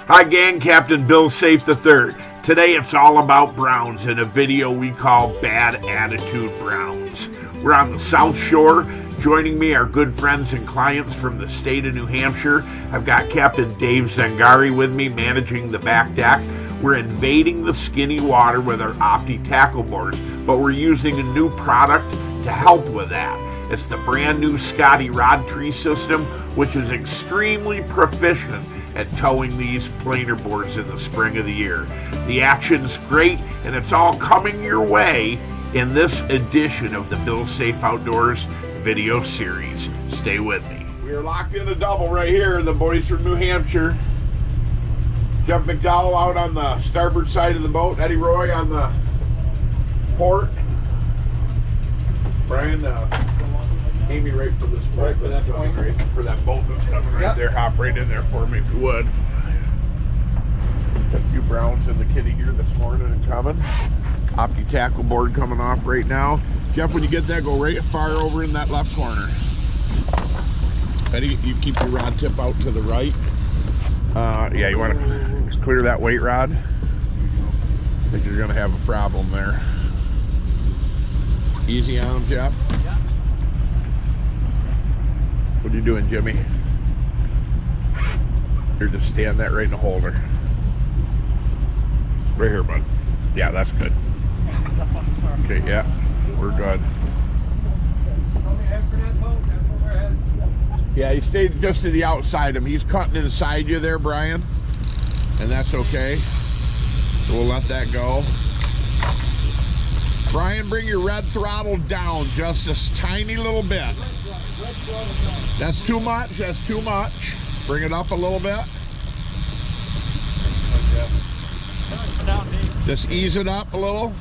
Hi gang, Captain Bill Safe III. Today it's all about Browns in a video we call Bad Attitude Browns. We're on the South Shore. Joining me are good friends and clients from the state of New Hampshire. I've got Captain Dave Zangari with me managing the back deck. We're invading the skinny water with our Opti tackle boards, but we're using a new product to help with that. It's the brand new Scotty Rod Tree system, which is extremely proficient at towing these planer boards in the spring of the year. The action's great, and it's all coming your way in this edition of the Bill Safe Outdoors video series. Stay with me. We're locked in a double right here, the boys from New Hampshire. Jeff McDowell out on the starboard side of the boat, Eddie Roy on the port. Brian, Amy, right for this boat, right for that point, right for that boat that's coming right there. Hop right in there for me if you would. Got a few Browns in the kitty here this morning and coming. Opti tackle board coming off right now. Jeff, when you get that, go right far over in that left corner. Eddie, you keep your rod tip out to the right. Yeah, you want to clear that weight rod. I think you're going to have a problem there. Easy on him, Jeff. Yeah. What are you doing, Jimmy? You're just stand that right in the holder. Right here, bud. Yeah, that's good. Okay, yeah, we're good. Yeah, he stayed just to the outside of him. He's cutting inside you there, Brian, and that's okay. So we'll let that go. Brian, bring your red throttle down just a tiny little bit. That's too much, that's too much. Bring it up a little bit. Just ease it up a little.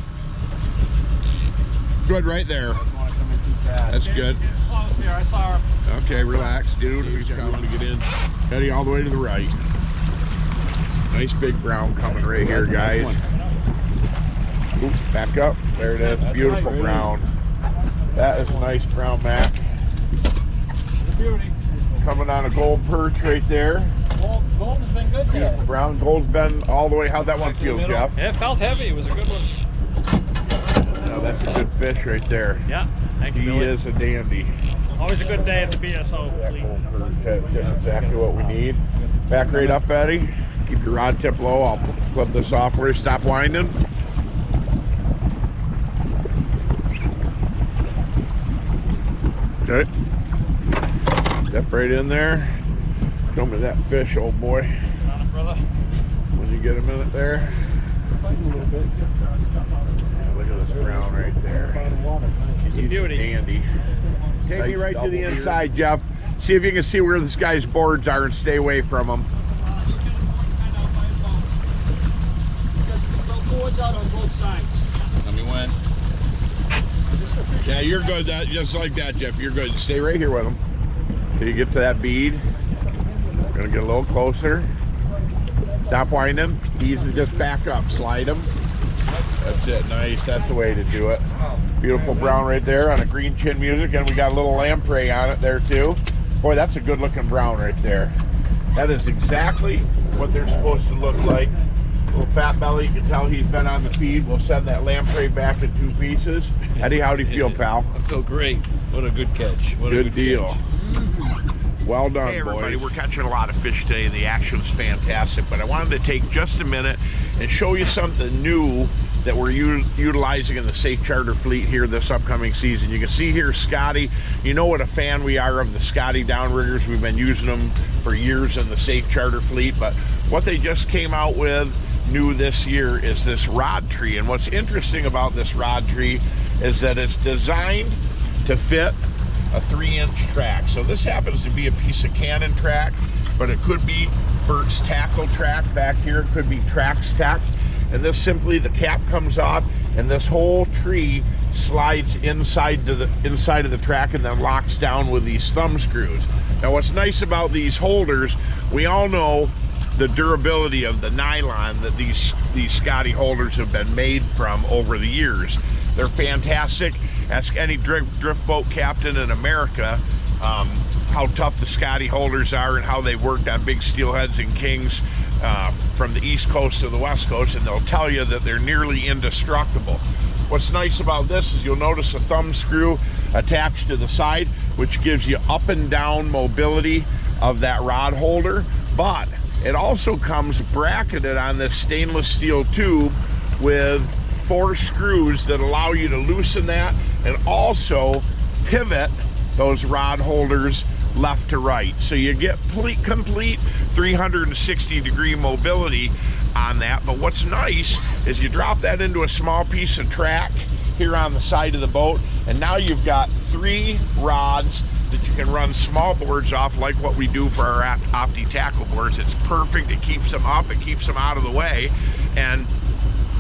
Good, right there. That's good. Okay, relax, dude. He's coming to get in. Eddie, all the way to the right. Nice big brown coming right here, guys. Oops, back up. There it is. Beautiful brown. That is a nice brown Mac. Coming on a gold perch right there. Gold has been good there. Beautiful brown. Gold's been all the way. How'd that one feel, Jeff? Yeah, it felt heavy. It was a good one. No, that's a good fish right there. Yeah, thank you, He Billy. is a dandy. Always a good day at the BSO. That gold perch, that's just exactly what we need. Back right up, Eddie. Keep your rod tip low. I'll clip this off for you. Stop winding. Okay. Step right in there. Show me that fish, old boy. On it, brother. When you get a minute there. Yeah, look at this brown right there. She's a beauty. Dandy. Take me right to the inside, Jeff. See if you can see where this guy's boards are and stay away from them. Boards out on both sides. Tell me when. Yeah, you're good. That just like that, Jeff. You're good. Stay right here with him till you get to that bead. Gonna get a little closer. Stop winding. Easy, just back up. Slide him. That's it. Nice. That's the way to do it. Beautiful brown right there on a green chin music, and we got a little lamprey on it there too. Boy, that's a good-looking brown right there. That is exactly what they're supposed to look like. Little fat belly, you can tell he's been on the feed. We'll send that lamprey back in 2 pieces. Eddie, how do you feel, pal? I feel great. What a good catch. What a Good deal. catch. Well done, Hey everybody, boys. we're catching a lot of fish today and the action's fantastic, but I wanted to take just a minute and show you something new that we're utilizing in the Safe Charter fleet here this upcoming season. You can see here Scotty. You know what a fan we are of the Scotty downriggers. We've been using them for years in the Safe Charter fleet, but what they just came out with new this year is this rod tree. And what's interesting about this rod tree is that it's designed to fit a 3-inch track. So this happens to be a piece of Cannon track, but it could be Bert's tackle track back here. It could be Trax tack. And this simply, the cap comes off and this whole tree slides inside of the track and then locks down with these thumb screws. Now what's nice about these holders, we all know the durability of the nylon that these Scotty holders have been made from over the years. They're fantastic. Ask any drift boat captain in America how tough the Scotty holders are and how they worked on big steelheads and kings. from the East Coast to the West Coast, and they'll tell you that they're nearly indestructible. What's nice about this is you'll notice a thumb screw attached to the side, which gives you up and down mobility of that rod holder, but it also comes bracketed on this stainless steel tube with 4 screws that allow you to loosen that and also pivot those rod holders left to right. So you get complete 360-degree mobility on that. But what's nice is you drop that into a small piece of track here on the side of the boat, and now you've got 3 rods that you can run small boards off, like what we do for our Opti tackle boards. It's perfect. It keeps them up, it keeps them out of the way. And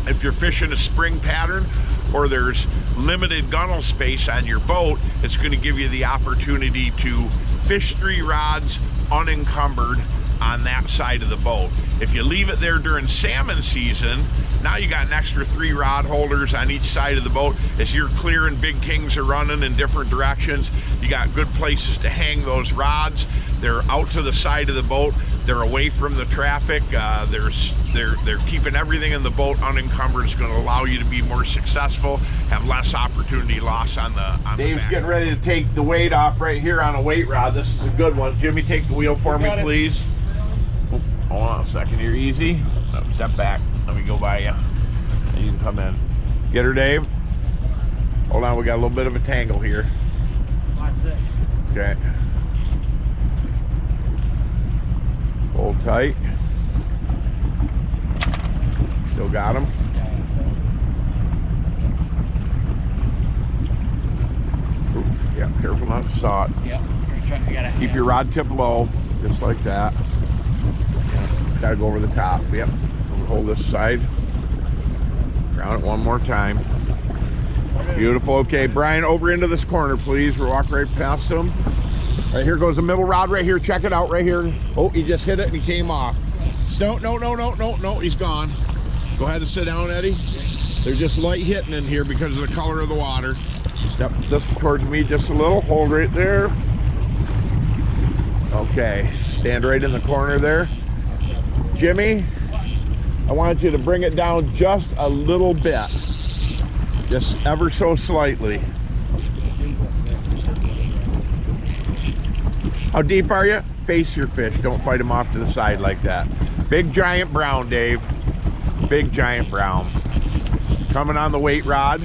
if you're fishing a spring pattern or there's limited gunnel space on your boat, it's going to give you the opportunity to fish 3 rods unencumbered on that side of the boat. If you leave it there during salmon season, now you got an extra 3 rod holders on each side of the boat. As you're clearing, big kings are running in different directions, you got good places to hang those rods. They're out to the side of the boat, they're away from the traffic, they're keeping everything in the boat unencumbered. It's going to allow you to be more successful, have less opportunity loss on the Dave's back. getting ready to take the weight off right here on a weight rod. This is a good one. Jimmy, take the wheel for me, please. Oh, hold on a second here, easy. No, step back, let me go by you. You can come in. Get her, Dave. Hold on, we got a little bit of a tangle here. Okay. Hold tight. Still got him. Ooh, yeah, careful not to saw it. Yep. Keep your rod tip low, just like that. Yeah, gotta go over the top. Yep. Hold this side. Ground it one more time. Beautiful. Okay, Brian, over into this corner, please. We'll walk right past him. Right here goes the middle rod right here. Check it out right here. Oh, he just hit it and he came off. No, he's gone. Go ahead and sit down, Eddie. They're just light hitting in here because of the color of the water. Step this towards me just a little. Hold right there. Okay, stand right in the corner there. Jimmy, I want you to bring it down just a little bit. Just ever so slightly. How deep are you? Face your fish. Don't fight them off to the side like that. Big giant brown, Dave. Big giant brown. Coming on the weight rod.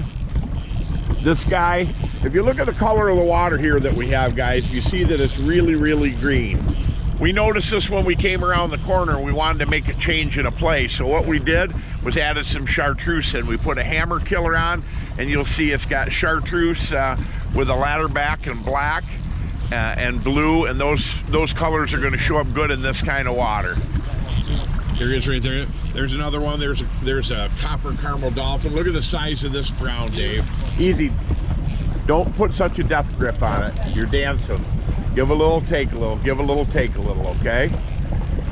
This guy, if you look at the color of the water here that we have, guys, you see that it's really, really green. We noticed this when we came around the corner and we wanted to make a change in a play. So what we did was added some chartreuse in. We put a hammer killer on, and you'll see it's got chartreuse with a ladder back and black and blue, and those colors are going to show up good in this kind of water. There he is right there. There's another one. There's a copper caramel dolphin. Look at the size of this brown, Dave. Easy. Don't put such a death grip on it. You're dancing. Give a little, take a little. Give a little, take a little, okay?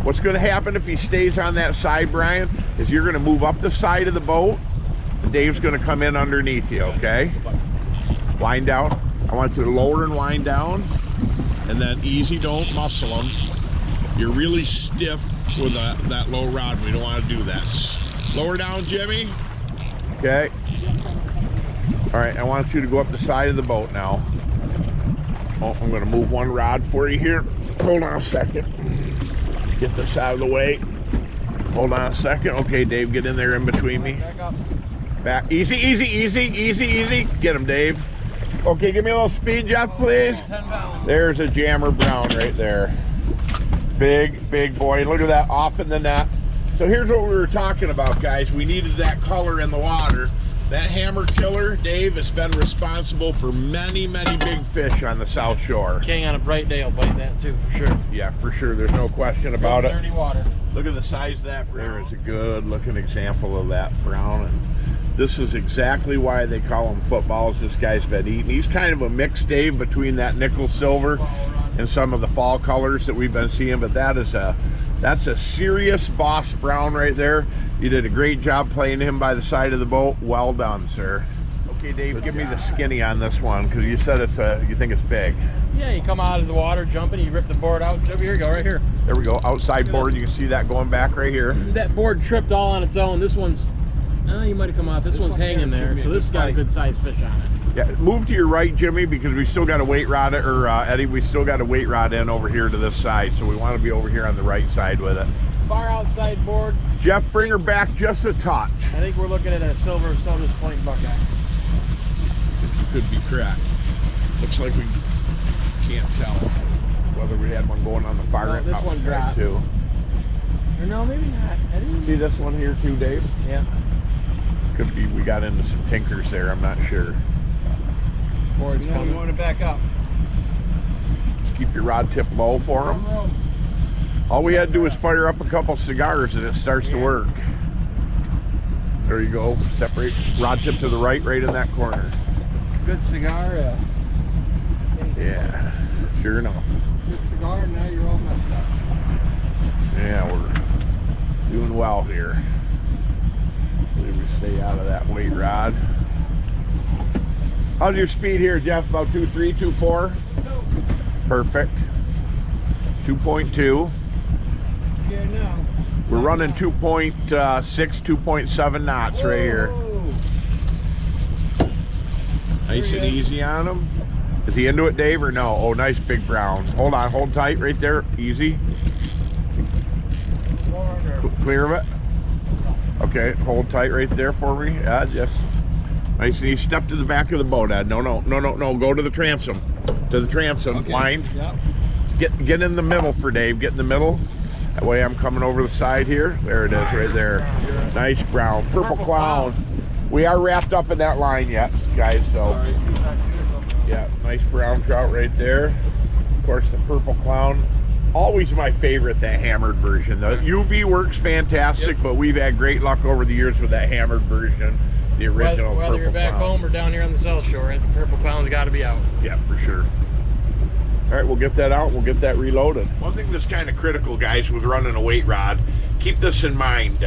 What's going to happen if he stays on that side, Brian, is you're going to move up the side of the boat, and Dave's going to come in underneath you, okay? Wind down. I want you to lower and wind down, and then easy, don't muscle them. You're really stiff with that low rod. We don't want to do that. Lower down, Jimmy. Okay. All right, I want you to go up the side of the boat now. Oh, I'm going to move one rod for you here. Hold on a second. Get this out of the way. Hold on a second. Okay, Dave, get in there in between me. Back. Easy, easy, easy, easy, easy. Get him, Dave. Okay, give me a little speed, Jeff, please. There's a jammer brown right there. Big, big boy. Look at that, off in the net. So here's what we were talking about, guys. We needed that color in the water. That hammer killer, Dave, has been responsible for many, many big fish on the South Shore. King on a bright day will bite that too, for sure. Yeah, for sure. There's no question about it. Dirty water. Look at the size of that brown. There is a good looking example of that brown. And this is exactly why they call them footballs. This guy's been eating. He's kind of a mix, Dave, between that nickel silver and some of the fall colors that we've been seeing. But that's a serious boss brown right there. You did a great job playing him by the side of the boat. Well done, sir. Okay, Dave, give me the skinny on this one because you said it's you think it's big. Yeah, you come out of the water jumping, you rip the board out. Here you go, right here. There we go. Outside board, you can see that going back right here. That board tripped all on its own. This one's, you might have come off. This one's hanging there, so this has got a good sized fish on it. Yeah, move to your right, Jimmy, because we still got a weight rod, or Eddie, we still got a weight rod in over here to this side, so we want to be over here on the right side with it. Far outside board. Jeff, bring her back just a touch. I think we're looking at a silver Sodas Point buckeye. Could be correct. Looks like we can't tell whether we had one going on the far end. This one dropped too. Or no, maybe not. I didn't See this one here too, Dave? Yeah. Could be we got into some tinkers there. I'm not sure. Board's coming. You want to back up. Keep your rod tip low for them. All we had to do is fire up a couple cigars and it starts to work. There you go. Separate rod tip to the right, right in that corner. Good cigar. Yeah, sure enough. Good cigar, and now you're all messed up. Yeah, we're doing well here. Maybe we stay out of that weight rod. How's your speed here, Jeff? About 2.3, 2.4? No. Perfect. 2.2. Yeah, no. We're running 2.6, 2.7 knots right here. Nice and easy on him. Is he into it, Dave, or no? Oh, nice big browns. Hold on, hold tight right there. Easy. Clear of it. Okay, hold tight right there for me. Yeah, just nice and easy. Step to the back of the boat, Ed. No. Go to the transom. To the transom. Okay. Line. Yep. Get in the middle for Dave. Get in the middle. That way I'm coming over the side here. There it is right there. Nice brown. Purple clown. We are wrapped up in that line yet, guys, so. Yeah, nice brown trout right there. Of course, the purple clown. Always my favorite, that hammered version. The UV works fantastic, but we've had great luck over the years with that hammered version, the original whether purple you're back clown. home or down here on the South Shore, the purple clown's got to be out. Yeah, for sure. All right, we'll get that out. We'll get that reloaded. One thing that's kind of critical, guys, with running a weight rod, keep this in mind.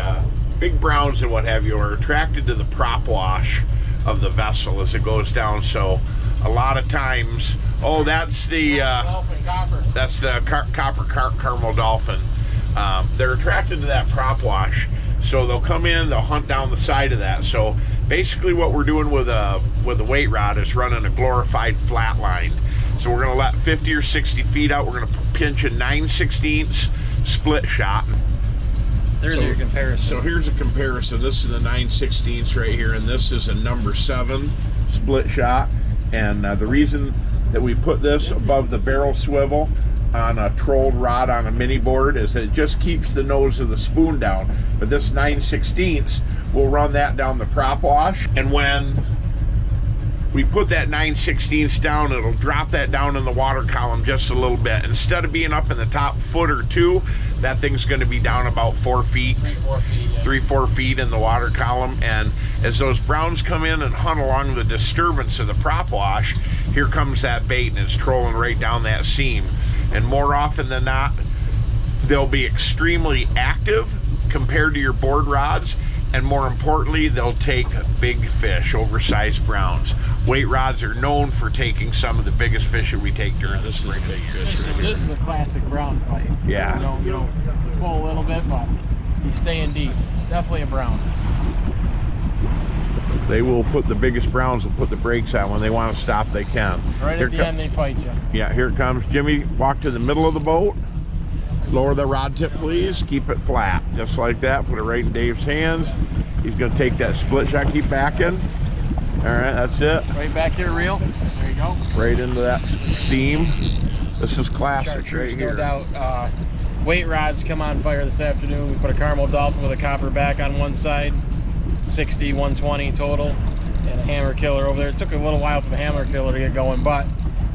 Big browns and what have you are attracted to the prop wash of the vessel as it goes down. So a lot of times, oh, that's the copper caramel dolphin. They're attracted to that prop wash, so they'll come in, they'll hunt down the side of that. So basically what we're doing with a weight rod is running a glorified flat line. So we're going to let 50 or 60 feet out. We're going to pinch a 9/16 split shot. There's your comparison. So here's a comparison. This is the 9/16 right here, and this is a number 7 split shot. And the reason that we put this above the barrel swivel on a trolled rod on a mini board is that it just keeps the nose of the spoon down. But this 9/16 will run that down the prop wash, and when we put that 9/16 down, it'll drop that down in the water column just a little bit. Instead of being up in the top foot or two, that thing's going to be down about 4 feet, 3-4 feet in the water column. And as those browns come in and hunt along the disturbance of the prop wash, here comes that bait and it's trolling right down that seam. And more often than not, they'll be extremely active compared to your board rods, and more importantly, they'll take big fish, oversized browns. Weight rods are known for taking some of the biggest fish that we take during the spring. This is a classic brown fight. Yeah. You know, pull a little bit, but you stay in deep. Definitely a brown. They will put the biggest browns and put the brakes on. When they want to stop, they can. Right at the end, they fight you. Yeah, here it comes. Jimmy, walk to the middle of the boat. Lower the rod tip, please. Keep it flat, just like that. Put it right in Dave's hands. He's going to take that split shot. Keep backing. All right, that's it. Right back here, reel. There you go. Right into that seam. This is classic right here. No doubt. Weight rods come on fire this afternoon. We put a caramel dolphin with a copper back on one side, 60, 120 total, and a hammer killer over there. It took a little while for the hammer killer to get going, but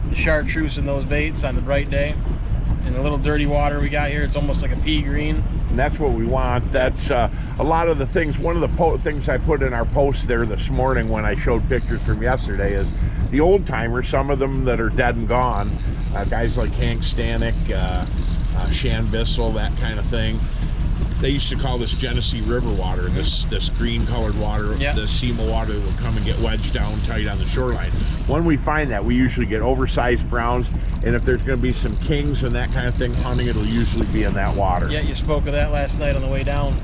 the chartreuse in those baits on the bright day, and the little dirty water we got here, it's almost like a pea green. And that's what we want. That's a lot of the things. One of the things I put in our post there this morning when I showed pictures from yesterday is the old timers, some of them that are dead and gone, guys like Hank Stanek, Shan Bissell, that kind of thing. they used to call this Genesee River water, this green colored water, the SEMA water that would come and get wedged down tight on the shoreline. When we find that, we usually get oversized browns, and if there's going to be some kings and that kind of thing hunting, it'll usually be in that water. Yeah, you spoke of that last night on the way down.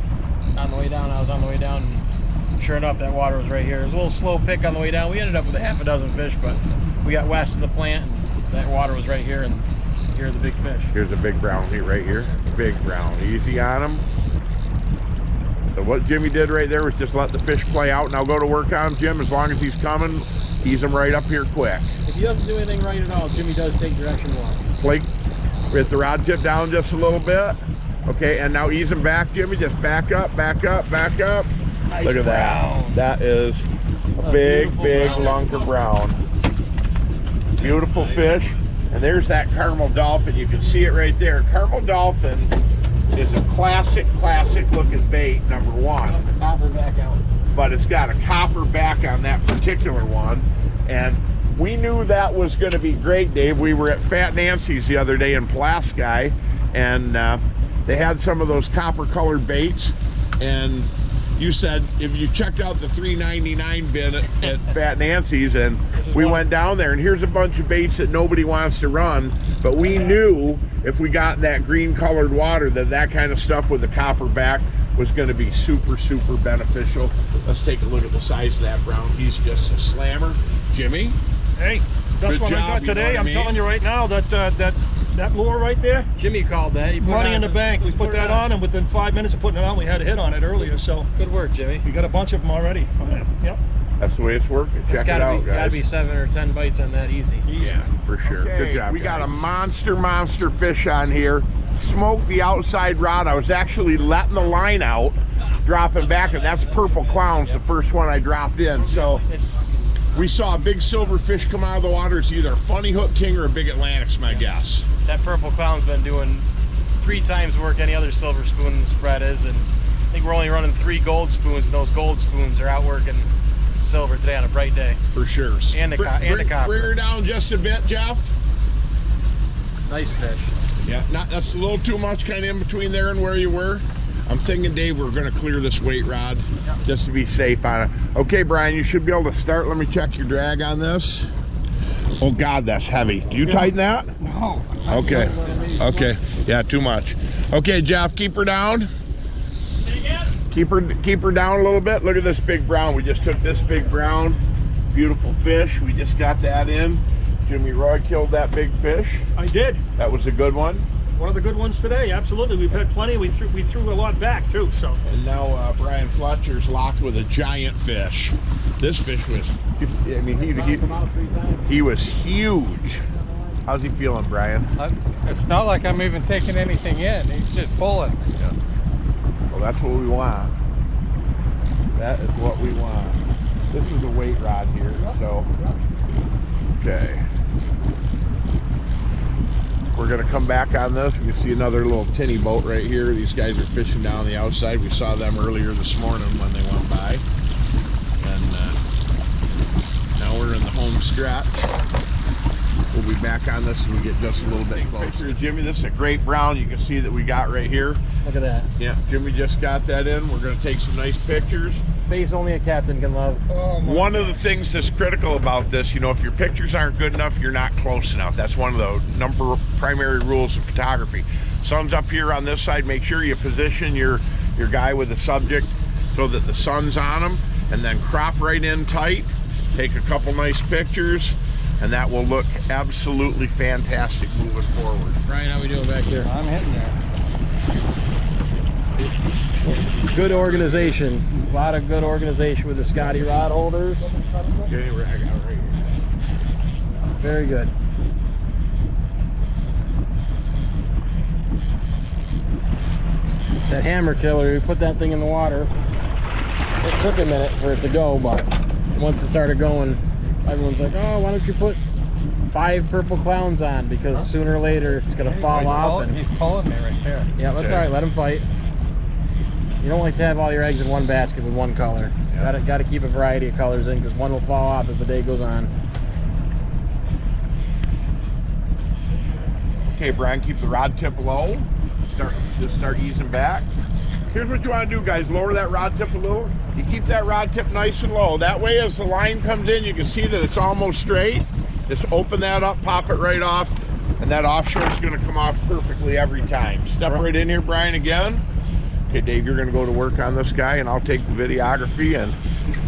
I was on the way down, and sure enough, that water was right here. It was a little slow pick on the way down. We ended up with a half a dozen fish, but we got west of the plant, and that water was right here, and here are the big fish. Here's a big brown right here. Big brown. Easy on him. So what Jimmy did right there was just let the fish play out, and I'll go to work on him, Jim. As long as he's coming, ease him right up here quick. If he doesn't do anything right at all, Jimmy does take direction one. Blake, with the rod tip down just a little bit. Okay, and now ease him back, Jimmy. Just back up, back up, back up. Nice. Look at brown. that. That is a big brown. lunker brown. Beautiful fish. And there's that caramel dolphin. You can see it right there. Caramel dolphin is a classic looking bait, number one. The copper back out. But it's got a copper back on that particular one. And we knew that was going to be great, Dave. We were at Fat Nancy's the other day in Pulaski, and they had some of those copper colored baits. And you said if you checked out the $3.99 bin at Fat Nancy's, and we went down there, and here's a bunch of baits that nobody wants to run, but we knew if we got that green colored water that kind of stuff with the copper back was going to be super beneficial. Let's take a look at the size of that brown. He's just a slammer. Jimmy, hey, that's what I got today. I'm telling you right now that that lure right there, Jimmy called that. Money in the bank. We put that on, and within 5 minutes of putting it on, we had a hit on it earlier. So good work, Jimmy. We got a bunch of them already. Yep. That's the way it's working. Check it out, guys. Gotta be 7 or 10 bites on that easy. Yeah, for sure. Okay, good job. We guys. got a monster fish on here. Smoked the outside rod. I was actually letting the line out, dropping back, and that's purple clowns, the first one I dropped in. So we saw a big silver fish come out of the water. It's either a funny hook king or a big Atlantic's, my guess. That purple clown's been doing 3 times work any other silver spoon spread is, and I think we're only running 3 gold spoons, and those gold spoons are out working silver today on a bright day. For sure. And the copper. Bring her down just a bit, Jeff. Nice fish. Yeah, that's a little too much kind of in between there and where you were. I'm thinking, Dave, we're going to clear this weight rod just to be safe on it. Okay, Brian, you should be able to start. Let me check your drag on this. Oh, God, that's heavy. Do you tighten that? No. Okay. Okay. Yeah, too much. Okay, Jeff, keep her down. Keep her down a little bit. Look at this big brown. We just took this big brown. Beautiful fish. We just got that in. Jimmy Roy killed that big fish. I did. That was a good one. One of the good ones today. Absolutely. We've had plenty. We threw a lot back too. So. And now Brian Fletcher's locked with a giant fish. This fish was, I mean, he was huge. How's he feeling, Brian? It's not like I'm even taking anything in. He's just pulling. Yeah. Well, that's what we want. That is what we want. This is a weight rod here, so okay. We're gonna come back on this. We can see another little tinny boat right here. These guys are fishing down the outside. We saw them earlier this morning when they went by. And now we're in the home stretch. We'll be back on this when we get just a little bit closer. Jimmy, this is a great brown. You can see that we got right here. Look at that. Yeah, Jimmy just got that in. We're going to take some nice pictures. Face only a captain can love. One of the things that's critical about this, you know, if your pictures aren't good enough, you're not close enough. That's one of the primary rules of photography. Sun's up here on this side. Make sure you position your guy with the subject so that the sun's on him, and then crop right in tight. Take a couple nice pictures, and that will look absolutely fantastic moving forward. Brian, how we doing back there? I'm hitting there. Good organization. A lot of good organization with the Scotty rod holders. Okay, I got it right here. Very good. That hammer killer, we put that thing in the water. It took a minute for it to go, but once it started going, everyone's like, oh, why don't you put 5 purple clowns on, because sooner or later it's gonna fall off. And he's pulling me right there. yeah, that's all right. Let him fight. You don't like to have all your eggs in one basket with one color. Yeah. Gotta keep a variety of colors in, because one will fall off as the day goes on. Okay, Brian, keep the rod tip low. Just start easing back. Here's what you want to do, guys. Lower that rod tip a little. You keep that rod tip nice and low. That way, as the line comes in, you can see that it's almost straight. Just open that up, pop it right off, and that offshore is going to come off perfectly every time. Step right in here, Brian, again. Okay, Dave, you're going to go to work on this guy, and I'll take the videography, and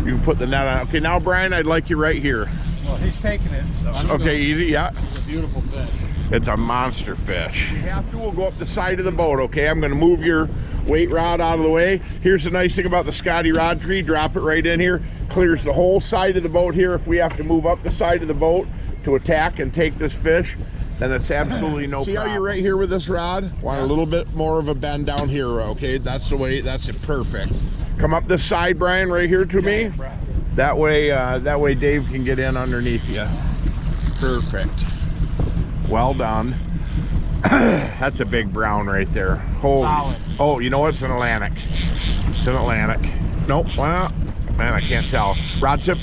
you can put the net on. Okay, now, Brian, I'd like you right here. Well, he's taking it. So Okay, easy, yeah. It's a beautiful fish. It's a monster fish. If you have to, we'll go up the side of the boat, okay? I'm gonna move your weight rod out of the way. Here's the nice thing about the Scotty rod tree. Drop it right in here. Clears the whole side of the boat here. If we have to move up the side of the boat to attack and take this fish, then it's absolutely no problem. See how you're right here with this rod? Want a little bit more of a bend down here, okay? That's the way, that's it, perfect. Come up this side, Brian, right here to me. That way Dave can get in underneath you. Perfect. Well done. That's a big brown right there. Holy. Solid. Oh, you know what? It's an Atlantic. It's an Atlantic. Nope. Well, man, I can't tell. Rod tip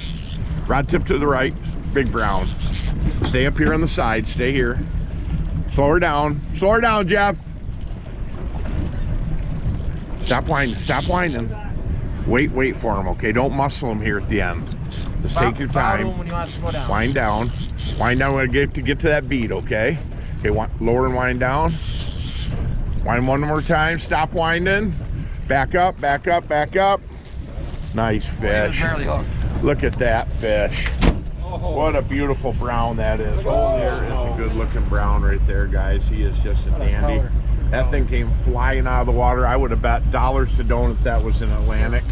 to the right. Big brown. Stay up here on the side. Stay here. Slow her down. Slow her down, Jeff. Stop whining. Stop whining. Wait for him, okay? Don't muscle him here at the end. Just take your time. When you want to go down. Wind down. Wind down when I get to that bead, okay? Okay, lower and wind down. Wind one more time. Stop winding. Back up, back up, back up. Nice fish. Look at that fish. What a beautiful brown that is. Oh, there is a good looking brown right there, guys. He is just a dandy. That thing came flying out of the water. I would have bet dollars to donut that was an Atlantic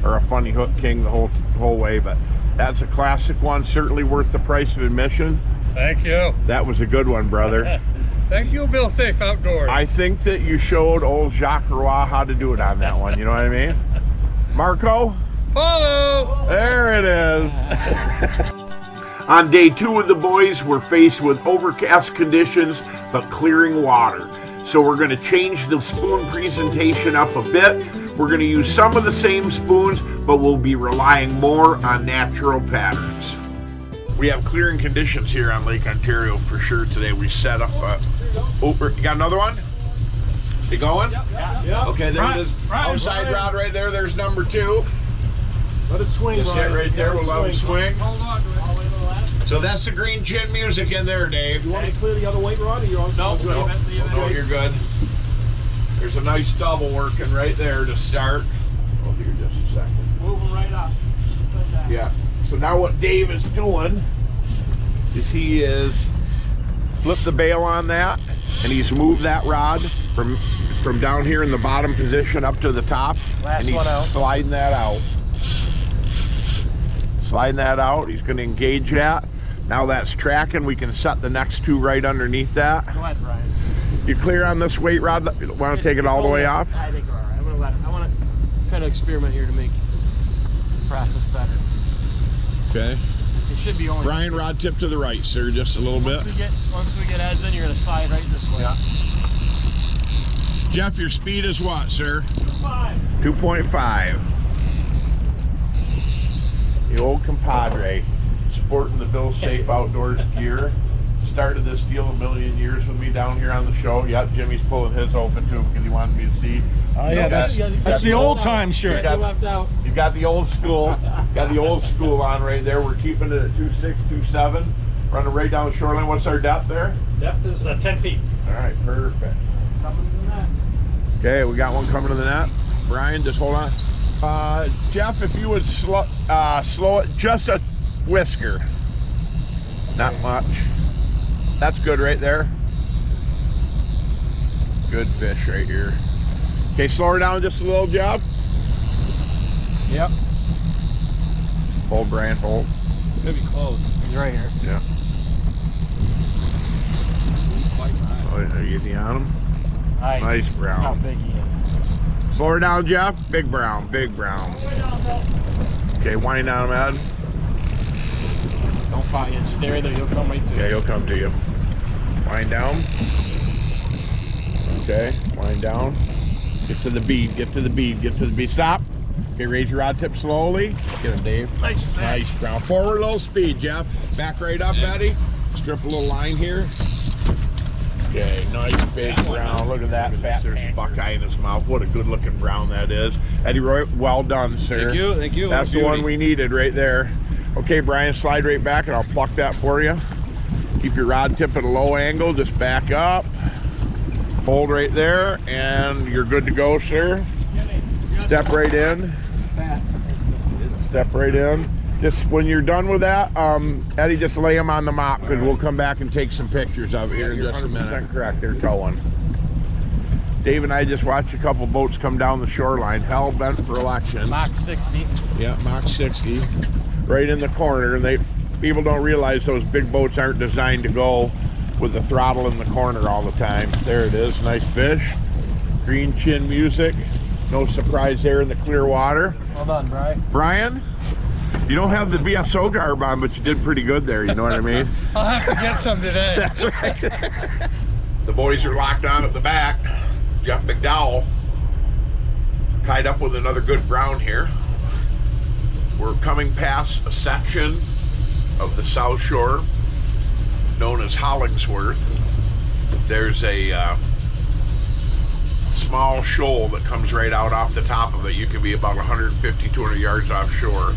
or a Funny Hook King the whole way, but that's a classic one. Certainly worth the price of admission. Thank you. That was a good one, brother. Thank you, Bill Safe Outdoors. I think that you showed old Jacques Roy how to do it on that one. You know what I mean? Marco? Follow! There it is. On day 2 of the boys, we're faced with overcast conditions but clearing water. So we're going to change the spoon presentation up a bit. We're going to use some of the same spoons, but we'll be relying more on natural patterns. We have clearing conditions here on Lake Ontario for sure today. We set up you got another one? You going? Yeah. Okay, there it is. Outside rod right there. There's number 2. Let it swing, Just hit right there. We'll let it swing. Hold on to it. So that's the green chin music in there, Dave. You want to clear the other weight rod, or you're on? No, you're good. There's a nice double working right there to start. Oh, here just a second. Moving right up. Yeah. So now what Dave is doing is he is flip the bail on that, and he's moved that rod from down here in the bottom position up to the top, Last and he's one out. sliding that out. Sliding that out. He's going to engage that. Now that's tracking. We can set the next 2 right underneath that. Go ahead, Brian. You clear on this weight rod? Want to take it all the way off? I think we're all right. I'm gonna let it. I want to kind of experiment here to make the process better. Okay. It should be only. Brian, rod tip to the right, sir, just a little bit. Once we get heads in, you're gonna slide right this way. Yeah. Jeff, your speed is what, sir? 2.5. 2.5. The old compadre, sporting the Bill Safe Outdoors gear. Started this deal a million years with me down here on the show. Yep, Jimmy's pulling his open too because he wanted me to see. Oh yeah, that's the old time shirt. You left out. You got the old school. Got the old school on right there. We're keeping it at 2.6, 2.7. Running right down the shoreline. What's our depth there? Depth is 10 feet. All right, perfect. Okay, we got one coming to the net. Brian, just hold on. Jeff, if you would slow it just a whisker. Not much. That's good right there. Good fish right here. Okay, slow her down just a little, Jeff. Yep. Hold, Brian, hold. Maybe close. He's right here. Yeah. Oh, are you on him? Nice brown. How big he is. Slow her down, Jeff. Big brown, big brown. Okay, wind down him, Ed. Don't fight it. Stay right there. He'll come right to you. Yeah, he'll come to you. Wind down. Okay, wind down. Get to the bead, get to the bead, get to the bead. Stop. Okay, raise your rod tip slowly. Get him, Dave. Nice brown. Forward low speed, Jeff. Back right up, Eddie. Strip a little line here. Okay, nice big brown. Look at that fat. There's a buckeye in his mouth. What a good looking brown that is. Eddie Roy, well done, sir. Thank you, thank you. That's the one we needed right there. Okay, Brian, slide right back and I'll pluck that for you. Keep your rod tip at a low angle, just back up. Hold right there and you're good to go, sir. Step right in. Step right in. Just when you're done with that, Eddie, just lay them on the mop because we'll come back and take some pictures of it here in just a minute. Correct, they're towing. Dave and I just watched a couple boats come down the shoreline, hell bent for election. Mach 60. Yeah, Mach 60, right in the corner. And people don't realize those big boats aren't designed to go with the throttle in the corner all the time. There it is, nice fish. Green chin music. No surprise there in the clear water. Well done, Brian. Brian, you don't have the BSO garb on, but you did pretty good there, you know what I mean? I'll have to get some today. That's right. The boys are locked on at the back. Jeff McDowell tied up with another good brown here. We're coming past a section of the South Shore known as Hollingsworth. There's a small shoal that comes right out off the top of it. You can be about 150, 200 yards offshore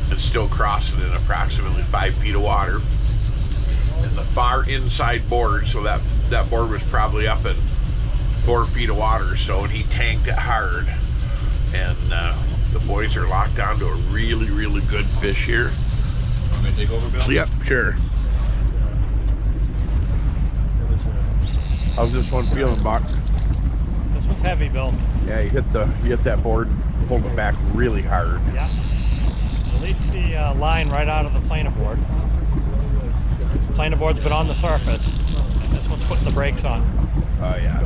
and still cross it in approximately 5 feet of water. And the far inside board, so that board was probably up at 4 feet of water or so, and he tanked it hard. And the boys are locked onto a really, really good fish here. Want me to take over, Bill? Yep, sure. How's this one feeling, Buck? This one's heavy, Bill. Yeah, you hit that board and pulled it back really hard. Yeah. Release the line right out of the planer board. This planer board's been on the surface, and this one's putting the brakes on. Oh yeah.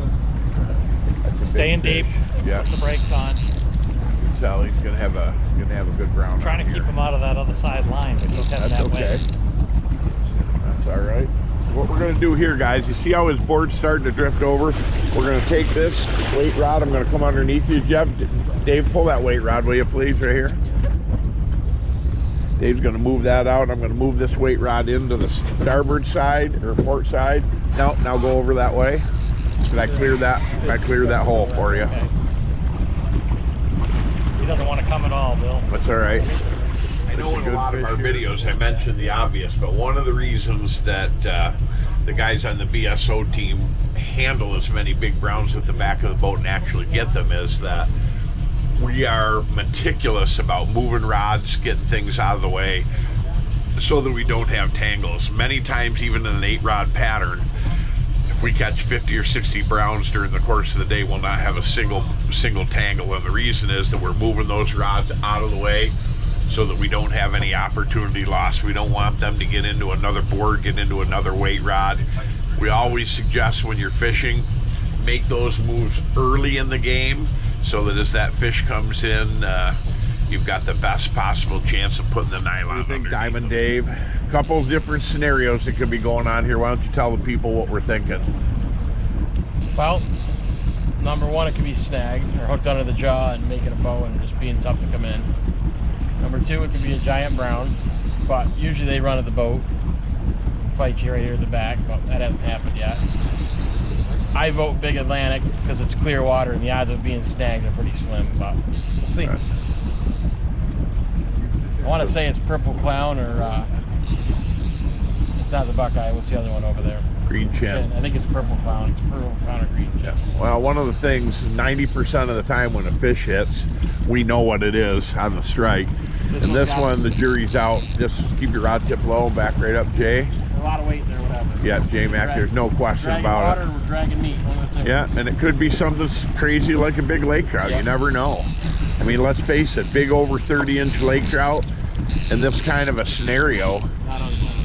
That's a Staying big deep. fish. Yeah. Put the brakes on. So he's gonna have a good brown. Trying to keep him out of that other side line, but he's heading that way. That's all right. What we're gonna do here, guys, you see how his board's starting to drift over? We're gonna take this weight rod. I'm gonna come underneath you, Jeff. Dave, pull that weight rod, will you please, right here? Dave's gonna move that out. I'm gonna move this weight rod into the starboard side or port side. No, now go over that way. Did I clear that? I cleared that hole for you. Okay. He doesn't want to come at all, Bill. That's all right. I know in a lot of our videos I mentioned the obvious, but one of the reasons that the guys on the BSO team handle as many big browns at the back of the boat and actually get them is that we are meticulous about moving rods, getting things out of the way so that we don't have tangles. Many times, even in an 8-rod pattern, if we catch 50 or 60 browns during the course of the day, we'll not have a single tangle, and the reason is that we're moving those rods out of the way so that we don't have any opportunity loss. We don't want them to get into another board, get into another weight rod. We always suggest when you're fishing, make those moves early in the game so that as that fish comes in, you've got the best possible chance of putting the nylon underneath. Diamond Dave, a couple of different scenarios that could be going on here. Why don't you tell the people what we're thinking? Well, number one, it could be snagged or hooked under the jaw and making a bow and just being tough to come in. Number two, it could be a giant brown, but usually they run at the boat, fight you right here at the back, but that hasn't happened yet. I vote Big Atlantic because it's clear water and the odds of being snagged are pretty slim, but we'll see. Right. I want to say it's Purple Clown or it's not the Buckeye. What's the other one over there? Green Chin. I think it's Purple Clown. It's Purple Clown or Green Chin. Well, one of the things, 90% of the time when a fish hits, we know what it is on the strike. And this one, the jury's out. Just keep your rod tip low, back right up, Jay. A lot of weight there, whatever. Yeah, J-Mac, there's no question about it. We're dragging meat. Yeah, and it could be something crazy like a big lake trout. You never know. I mean, let's face it, big over 30-inch lake trout in this kind of a scenario,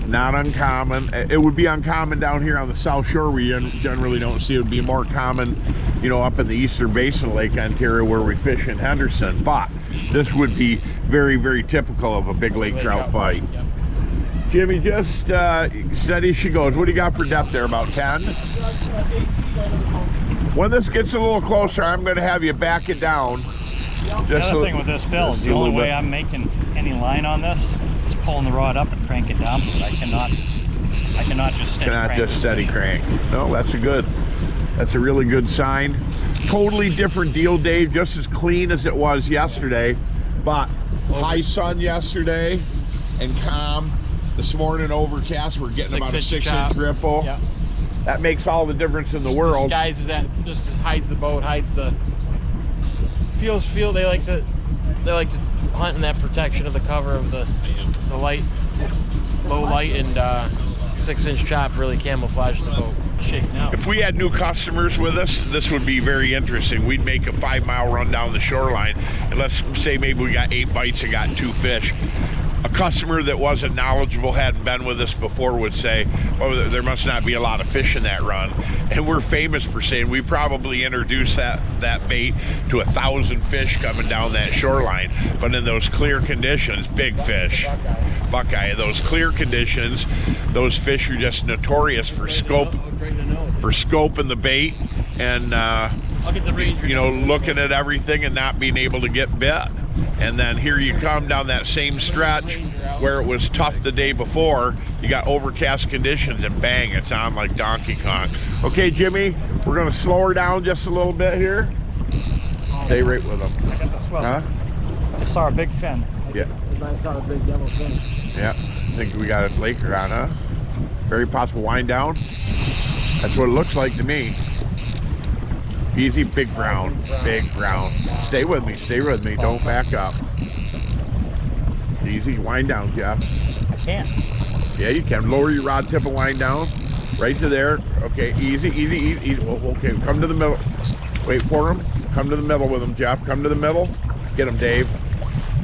not uncommon. It would be uncommon down here on the South Shore. We generally don't see it. It would be more common, you know, up in the Eastern Basin of Lake Ontario where we fish in Henderson. But this would be very, very typical of a big lake trout fight. Yep. Jimmy, just steady she goes. What do you got for depth there, about 10? When this gets a little closer, I'm going to have you back it down. The other thing with this, Bill, is the only way I'm making any line on this is pulling the rod up and crank it down, because I I cannot just steady Cannot crank just this steady fish. crank. No, that's a really good sign. Totally different deal, Dave. Just as clean as it was yesterday, but high sun yesterday and calm. This morning overcast. We're getting about a 6-inch ripple. Yep. That makes all the difference in the world. Disguises that, just hides the boat, hides the feel. They like to hunt in that protection of the cover of the light, low light, and 6-inch chop really camouflages the boat. Shaking out. If we had new customers with us, this would be very interesting. We'd make a 5-mile run down the shoreline, and let's say maybe we got 8 bites and got 2 fish. A customer that wasn't knowledgeable, hadn't been with us before, would say, well, there must not be a lot of fish in that run. And we're famous for saying we probably introduced that bait to 1,000 fish coming down that shoreline. But in those clear conditions, big fish, buckeye, those clear conditions, those fish are just notorious for scoping the bait and you know, looking at everything and not being able to get bit. And then here you come down that same stretch where it was tough the day before. You got overcast conditions and bang, it's on like Donkey Kong. Okay, Jimmy, we're gonna slow her down just a little bit here. Stay right with them. Huh? I saw a big fin. Yeah. I saw a big yellow fin. Yeah, I think we got a flaker on, huh? Very possible wind down. That's what it looks like to me. Easy, big brown, big brown. Stay with me, don't back up. Easy, wind down, Jeff. I can't. Yeah, you can. Lower your rod tip and wind down. Right to there. Okay, easy. Well, okay, come to the middle. Wait for him. Come to the middle with him, Jeff. Come to the middle. Get him, Dave.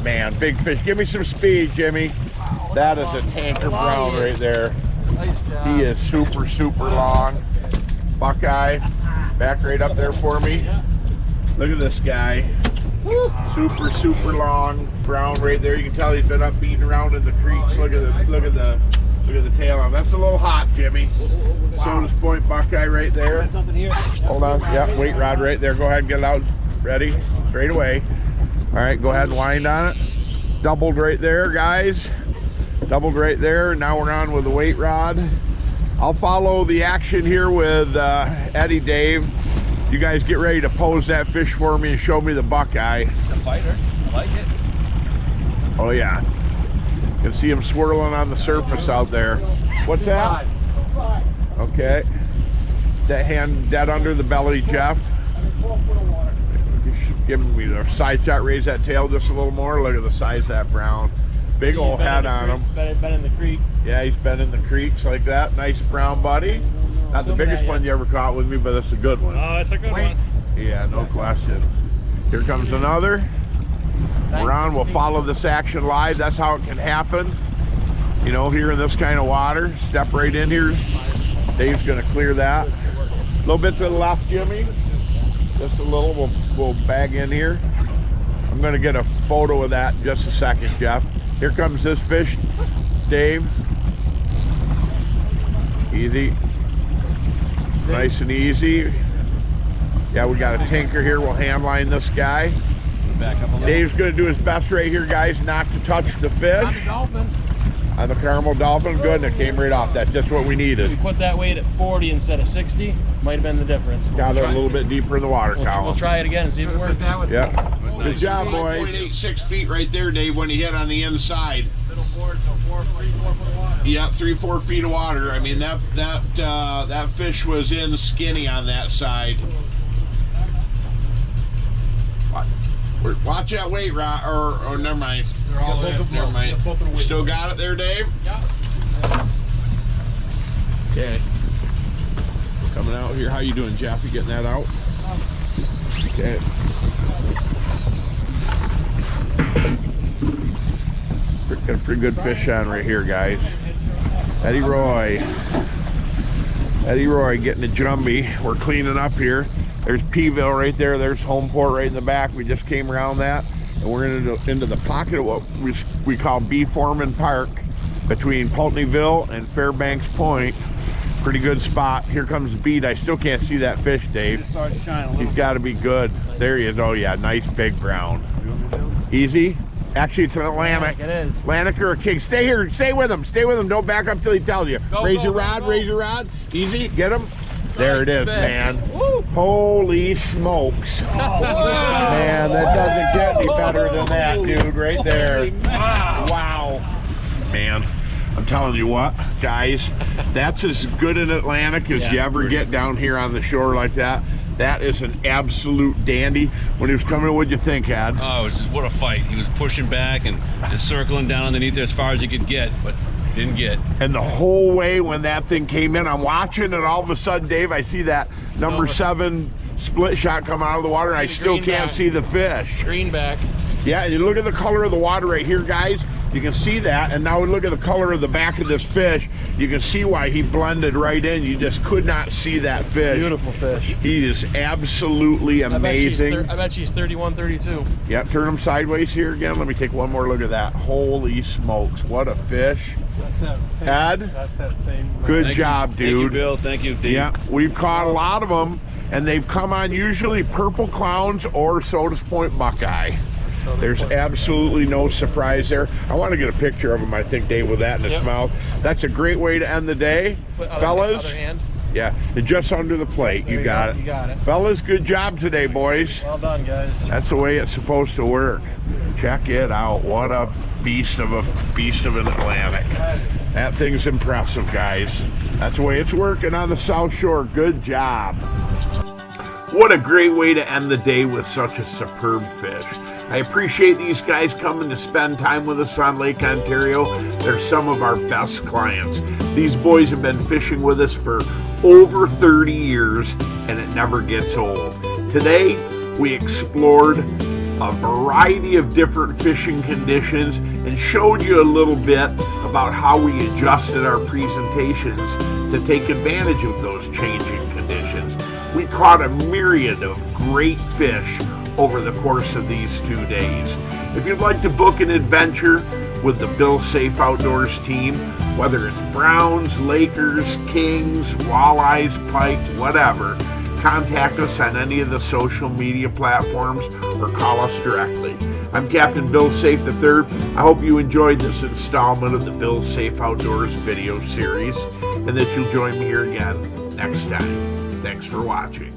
Man, big fish. Give me some speed, Jimmy. That is a tanker brown right there. Nice job. He is super, super long. Buckeye. Back right up there for me. Look at this guy. Super, super long brown right there. You can tell he's been up beating around in the creeks. Look at the tail on him. That's a little hot, Jimmy. Sodas Point buckeye right there. Hold on. Yep, weight rod right there. Go ahead and get it out. Ready? Straight away. All right, go ahead and wind on it. Doubled right there, guys. Doubled right there. Now we're on with the weight rod. I'll follow the action here with Eddie, Dave. You guys get ready to pose that fish for me and show me the buckeye. The fighter. I like it. Oh yeah. You can see him swirling on the surface out there. What's that? Okay. That hand dead under the belly, Jeff. You should give me the side shot, raise that tail just a little more. Look at the size of that brown. Big old head on him. Been in the creek. Yeah, he's been in the creeks like that. Nice brown buddy. Not the biggest one you ever caught with me, but it's a good one. Oh, it's a good one. Yeah, no question. Here comes another. We're on. We'll follow this action live. That's how it can happen. You know, here in this kind of water. Step right in here. Dave's going to clear that. A little bit to the left, Jimmy. Just a little. We'll bag in here. I'm going to get a photo of that in just a second, Jeff. Here comes this fish, Dave. Easy. Nice and easy. Yeah, we got a tinker here. We'll hand line this guy. Back up a little. Dave's going to do his best right here, guys, not to touch the fish. On the Carmel Dolphin. Good, and it came right off. That's just what we needed. We put that weight at 40 instead of 60. Might have been the difference. Got it a little bit deeper in the water column. We'll try it again and see if it works. Yeah. Good job, boys. 5.86 feet right there, Dave, when he hit on the inside. Middle board, so 3-4 foot of water. Yeah, 3-4 feet of water. I mean, that fish was in skinny on that side. Watch that weight rod, or never mind. Never mind. Still got it there, Dave? Yeah. Okay. Coming out here. How you doing, Jeff? You getting that out? Okay. Got a pretty good fish on right here, guys. Eddie Roy getting a jumbie. We're cleaning up here. There's Peeville right there. There's Homeport right in the back. We just came around that, and we're into the pocket of what we call B. Foreman Park between Pulteneyville and Fairbanks Point. Pretty good spot. Here comes Beat. I still can't see that fish, Dave. He's got to be good. There he is. Oh yeah, nice big brown. Easy. Actually, it's an Atlantic. It is. Atlantic or a king. Stay here. Stay with him. Stay with him. Don't back up till he tells you. Raise your rod. Raise your rod. Easy. Get him. There it is, man. Woo. Holy smokes. Oh, man, that doesn't get any better than that, dude, right there. Wow. Man, I'm telling you what, guys, that's as good an Atlantic as you ever get down here on the shore like that. That is an absolute dandy. When he was coming, what'd you think, Ad? Oh, it was just, what a fight. He was pushing back and circling down underneath there as far as he could get, but didn't get. And the whole way when that thing came in, I'm watching, and all of a sudden, Dave, I see that number 7 split shot come out of the water, and I still can't see the fish. Greenback. Yeah, and you look at the color of the water right here, guys. You can see that, and now we look at the color of the back of this fish. You can see why he blended right in. You just could not see that fish. Beautiful fish. He is absolutely amazing. I bet she's 31, 32. Yep, turn him sideways here again. Let me take one more look at that. Holy smokes, what a fish. That's that same. Ed? That's that same. Good job, dude. Thank you, Bill. Thank you, Dave. Yeah, we've caught a lot of them, and they've come on usually purple clowns or Sodas Point Buckeye. There's absolutely no surprise there. I want to get a picture of him, I think, Dave, with that in his mouth. That's a great way to end the day. Fellas, Other hand. yeah, just under the plate. You got it. You got it. Fellas, good job today, boys. Well done, guys. That's the way it's supposed to work. Check it out. What a beast of an Atlantic. That thing's impressive, guys. That's the way it's working on the South Shore. Good job. What a great way to end the day with such a superb fish. I appreciate these guys coming to spend time with us on Lake Ontario. They're some of our best clients. These boys have been fishing with us for over 30 years, and it never gets old. Today, we explored a variety of different fishing conditions and showed you a little bit about how we adjusted our presentations to take advantage of those changing conditions. We caught a myriad of great fish over the course of these 2 days. If you'd like to book an adventure with the Bill Safe Outdoors team, whether it's browns, Lakers, kings, walleyes, pike, whatever, contact us on any of the social media platforms or call us directly. I'm Captain Bill Safe III. I hope you enjoyed this installment of the Bill Safe Outdoors video series and that you'll join me here again next time. Thanks for watching.